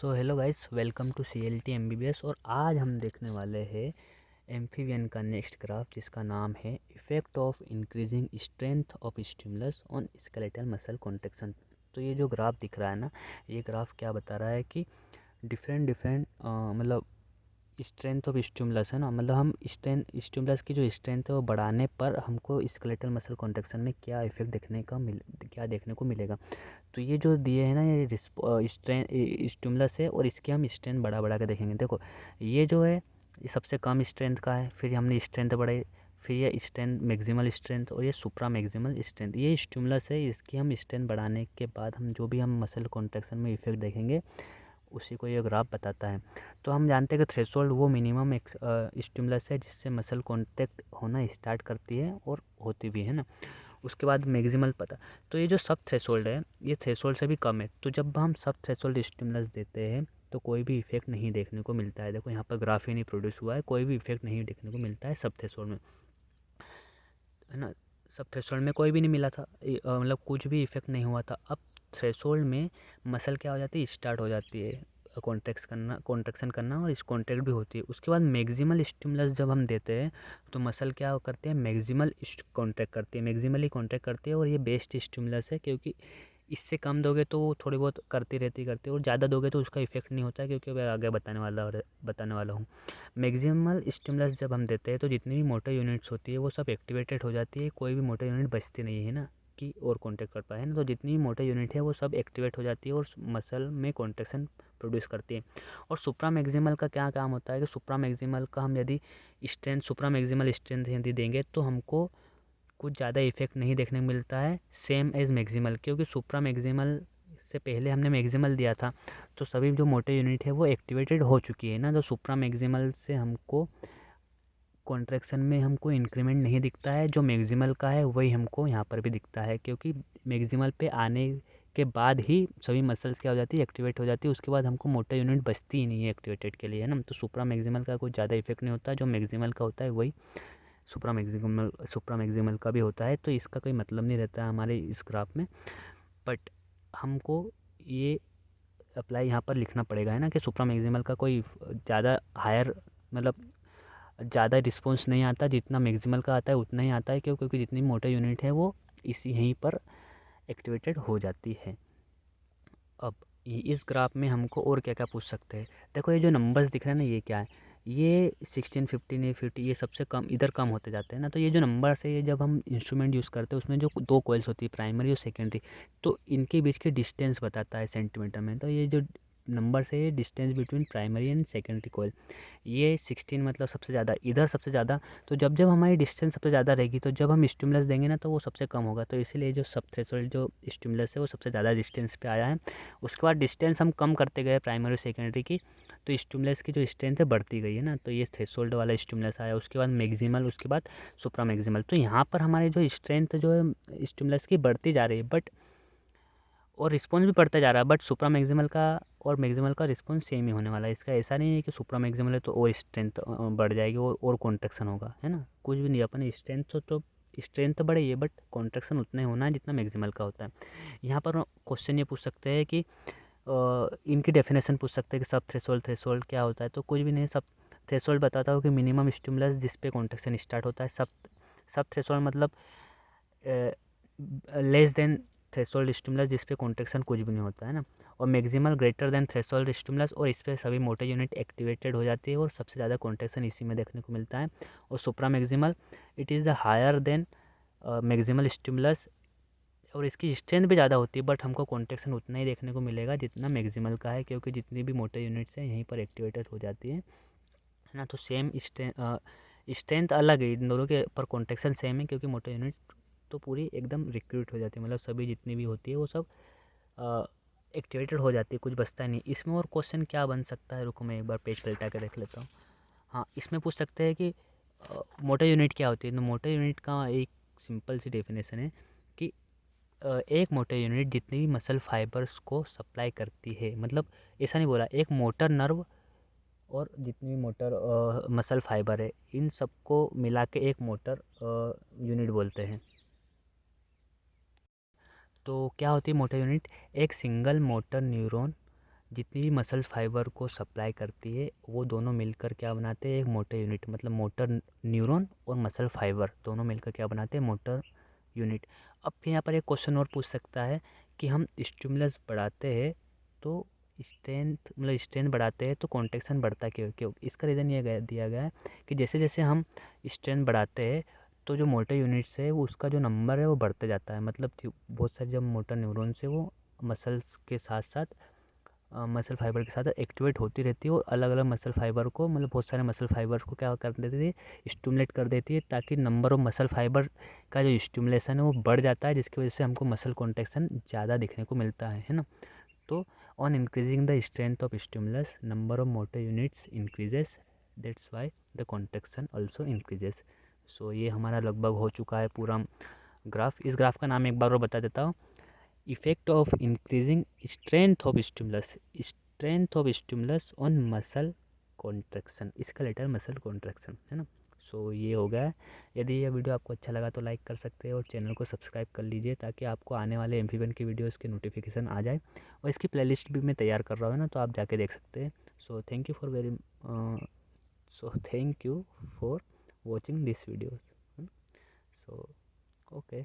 So hello guys, welcome to CLT MBBS। और आज हम देखने वाले हैं एम्फीबियन का नेक्स्ट ग्राफ, जिसका नाम है effect of increasing strength of stimulus on skeletal muscle contraction. तो ये जो ग्राफ दिख रहा है ना, ये ग्राफ क्या बता रहा है कि डिफरेंट डिफरेंट मतलब स्ट्रेंथ ऑफ स्टिमुलस है ना, मतलब हम स्टिमुलस की जो स्ट्रेंथ है वो बढ़ाने पर हमको स्केलेटल मसल कॉन्ट्रैक्शन में क्या इफेक्ट देखने को मिलेगा। तो ये जो दिए हैं ना, ये स्ट्रेन स्टिमुलस है और इसकी हम स्ट्रेंथ बढ़ा बढ़ा के देखेंगे। देखो, ये जो है ये सबसे कम स्ट्रेंथ का है, फिर हमने स्ट्रेंथ बढ़ाई, फिर ये स्ट्रेंथ मैक्सिमल स्ट्रेंथ और ये सुप्रा मैक्सिमल स्ट्रेंथ। ये स्टिमुलस है, इसकी हम स्ट्रेंथ बढ़ाने के बाद हम जो भी हम मसल कॉन्ट्रैक्शन में इफेक्ट देखेंगे उसी को ये ग्राफ बताता है। तो हम जानते हैं कि थ्रेशोल्ड वो मिनिमम स्टिमुलस है जिससे मसल कॉन्टैक्ट होना स्टार्ट करती है और होती भी है ना। उसके बाद मैक्सिमल पता। तो ये जो सब थ्रेशोल्ड है ये थ्रेशोल्ड से भी कम है। तो जब हम सब थ्रेशोल्ड स्टिमुलस देते हैं तो कोई भी इफेक्ट नहीं देखने को मिलता है। देखो यहाँ पर ग्राफ ही नहीं प्रोड्यूस हुआ है, कोई भी इफेक्ट नहीं देखने को मिलता है सब थ्रेशोल्ड में, है ना। सब थ्रेशोल्ड में कोई भी नहीं मिला था, मतलब कुछ भी इफेक्ट नहीं हुआ था। अब थ्रेशोल्ड में मसल क्या हो जाती है, स्टार्ट हो जाती है कॉन्ट्रैक्शन करना, और इस कॉन्ट्रैक्ट भी होती है। उसके बाद मैक्सिमल स्टिमुलस जब हम देते हैं तो मसल क्या करते हैं, मैक्सिमल कॉन्ट्रैक्ट करती है, मैक्सिमली कॉन्ट्रैक्ट करती है। और ये बेस्ट स्टिमुलस है, क्योंकि इससे कम दोगे तो वो थोड़ी बहुत करती और ज़्यादा दोगे तो उसका इफेक्ट नहीं होता है, क्योंकि मैं आगे बताने वाला हूँ। मैक्सिमल स्टिमुलस जब हम देते हैं तो जितनी भी मोटर यूनिट्स होती है वो सब एक्टिवेटेड हो जाती है, कोई भी मोटर यूनिट बचती नहीं है ना कि और कॉन्ट्रैक्ट कर पाए, है ना। तो जितनी भी मोटर यूनिट है वो सब एक्टिवेट हो जाती है और मसल में कॉन्ट्रैक्शन प्रोड्यूस करती है। और सुप्रा मैक्सिमल का क्या काम होता है कि सुप्रा मैक्सिमल का हम यदि सुप्रा मैक्सिमल स्ट्रेंथ यदि देंगे तो हमको कुछ ज़्यादा इफेक्ट नहीं देखने को मिलता है, सेम एज मैक्सिमल, क्योंकि सुप्रा मैक्सिमल से पहले हमने मैक्सिमल दिया था तो सभी जो मोटे यूनिट है वो एक्टिवेटेड हो चुकी है ना। तो सुप्रा मैक्सिमल से हमको कॉन्ट्रैक्शन में हमको इंक्रीमेंट नहीं दिखता है, जो मैक्सिमल का है वही हमको यहाँ पर भी दिखता है, क्योंकि मैक्सिमल पे आने के बाद ही सभी मसल्स क्या हो जाती है, एक्टिवेट हो जाती है। उसके बाद हमको मोटा यूनिट बचती ही नहीं है एक्टिवेटेड के लिए, है ना। तो सुप्रा मैक्सिमल का कुछ ज़्यादा इफेक्ट नहीं होता, जो मैक्सिमल का होता है वही सुप्रा मैक्सिमल का भी होता है। तो इसका कोई मतलब नहीं रहता है हमारे इस ग्राफ में, बट हमको ये अप्लाई यहाँ पर लिखना पड़ेगा, है ना, कि सुप्रा मैक्सिमल का कोई ज़्यादा हायर मतलब ज़्यादा रिस्पॉन्स नहीं आता, जितना मैक्सिमल का आता है उतना ही आता है, क्योंकि जितनी मोटर यूनिट है वो इसी यहीं पर एक्टिवेटेड हो जाती है। अब इस ग्राफ में हमको और क्या क्या पूछ सकते हैं। देखो, ये जो नंबर्स दिख रहे हैं ना, ये क्या है, ये 16, 15, ये 50, ये सबसे कम इधर कम होते जाते हैं ना। तो ये जो नंबर्स है, ये जब हम इंस्ट्रूमेंट यूज़ करते हैं उसमें जो दो कॉइल्स होती है, प्राइमरी और सेकेंडरी, तो इनके बीच की डिस्टेंस बताता है सेंटीमीटर में। तो ये जो नंबर है, distance between primary and secondary coil, ये 16 मतलब सबसे ज़्यादा, इधर सबसे ज़्यादा। तो जब जब हमारी डिस्टेंस सबसे ज़्यादा रहेगी तो जब हम स्टिमुलस देंगे ना तो वो सबसे कम होगा। तो इसीलिए जो सब थ्रेशोल्ड जो स्टिमुलस है वो सबसे ज़्यादा डिस्टेंस पे आया है। उसके बाद डिस्टेंस हम कम करते गए प्राइमरी सेकेंडरी की, तो स्टिमुलस की जो स्ट्रेंथ है बढ़ती गई, है ना। तो ये थ्रेशोल्ड वाला स्टिमुलस आया, उसके बाद मैक्सिमल, उसके बाद सुप्रा मैक्सिमल। तो यहाँ पर हमारी जो स्ट्रेंथ जो है स्टिमुलस की बढ़ती जा रही है, बट और रिस्पॉन्स भी बढ़ता जा रहा है, बट सुप्रा मैक्सिमल का और मैक्सिमल का रिस्पॉन्स सेम ही होने वाला है। इसका ऐसा नहीं है कि सुप्रा मैक्सिमल है तो और स्ट्रेंथ बढ़ जाएगी और कॉन्ट्रैक्शन होगा, है ना। कुछ भी नहीं, अपन स्ट्रेंथ तो स्ट्रेंथ तो बढ़ी है, बट कॉन्ट्रैक्शन उतना ही होना है जितना मैक्सिमल का होता है। यहाँ पर क्वेश्चन ये पूछ सकते हैं कि इनकी डेफिनेशन पूछ सकते हैं कि सब थ्रेशोल्ड थ्रेशोल्ड क्या होता है। तो कुछ भी नहीं, सब थ्रेशोल्ड बताता हूँ कि मिनिमम स्टिमुलस जिस पे कॉन्ट्रैक्शन स्टार्ट होता है। सब थ्रेशोल्ड मतलब लेस देन थ्रेशोल्ड स्टिमुलस जिस पे कॉन्ट्रैक्शन कुछ भी नहीं होता, है ना। और maximal greater than threshold stimulus, और इस पे सभी मोटर यूनिट एक्टिवेटेड हो जाती है और सबसे ज़्यादा कॉन्ट्रैक्शन इसी में देखने को मिलता है। और supra maximal it is the higher than maximal stimulus, और इसकी स्ट्रेंथ भी ज़्यादा होती है, बट हमको कॉन्ट्रैक्शन उतना ही देखने को मिलेगा जितना मैक्सिमल का है, क्योंकि जितनी भी मोटर यूनिट्स हैं यहीं पर एक्टिवेटेड हो जाती है ना। तो सेम स्ट्रेंथ अलग है इन दोनों के, पर कॉन्ट्रैक्शन सेम है, क्योंकि मोटर यूनिट तो पूरी एकदम रिक्रूट हो जाती है, मतलब सभी जितनी भी होती है वो सब एक्टिवेटेड हो जाती है, कुछ बचता नहीं। इसमें और क्वेश्चन क्या बन सकता है, रुको मैं एक बार पेज पलटा के देख लेता हूँ। हाँ, इसमें पूछ सकते हैं कि मोटर यूनिट क्या होती है। तो मोटर यूनिट का एक सिंपल सी डेफिनेशन है कि एक मोटर यूनिट जितनी भी मसल फाइबर्स को सप्लाई करती है, मतलब ऐसा नहीं बोला, एक मोटर नर्व और जितनी भी मोटर मसल फाइबर है इन सबको मिला के एक मोटर यूनिट बोलते हैं। तो क्या होती है मोटर यूनिट, एक सिंगल मोटर न्यूरॉन जितनी भी मसल फाइबर को सप्लाई करती है वो दोनों मिलकर क्या बनाते हैं, एक मोटर यूनिट, मतलब मोटर न्यूरॉन और मसल फाइबर दोनों मिलकर क्या बनाते हैं, मोटर यूनिट। अब फिर यहाँ पर एक क्वेश्चन और पूछ सकता है कि हम स्टिमुलस बढ़ाते हैं तो स्ट्रेंथ बढ़ाते हैं तो कॉन्ट्रैक्शन बढ़ता क्यों क्यों इसका रीज़न ये दिया गया है कि जैसे जैसे हम स्ट्रेंथ बढ़ाते हैं तो जो मोटर यूनिट्स है वो उसका जो नंबर है वो बढ़ते जाता है। मतलब बहुत सारे जब मोटर न्यूरॉन्स है वो मसल्स के साथ साथ मसल फाइबर के साथ एक्टिवेट होती रहती है और अलग अलग मसल फाइबर को, मतलब बहुत सारे मसल फाइबर को क्या कर देती है, स्टिमुलेट कर देती है, ताकि नंबर ऑफ मसल फाइबर का जो स्टिमुलेशन है वो बढ़ जाता है, जिसकी वजह से हमको मसल कॉन्ट्रैक्शन ज़्यादा दिखने को मिलता है ना। तो on increasing the strength of stimulus number of motor units increases, that's why the contraction also increases. So ये हमारा लगभग हो चुका है पूरा ग्राफ। इस ग्राफ का नाम एक बार और बता देता हूँ, effect of increasing strength of stimulus on muscle contraction, skeletal muscle contraction, है ना। सो ये हो गया है। यदि यह वीडियो आपको अच्छा लगा तो लाइक कर सकते हैं और चैनल को सब्सक्राइब कर लीजिए ताकि आपको आने वाले एम्फीबियन की वीडियोस के नोटिफिकेशन आ जाए। और इसकी प्लेलिस्ट भी मैं तैयार कर रहा हूँ ना, तो आप जाके देख सकते हैं। So thank you for watching this video. So okay.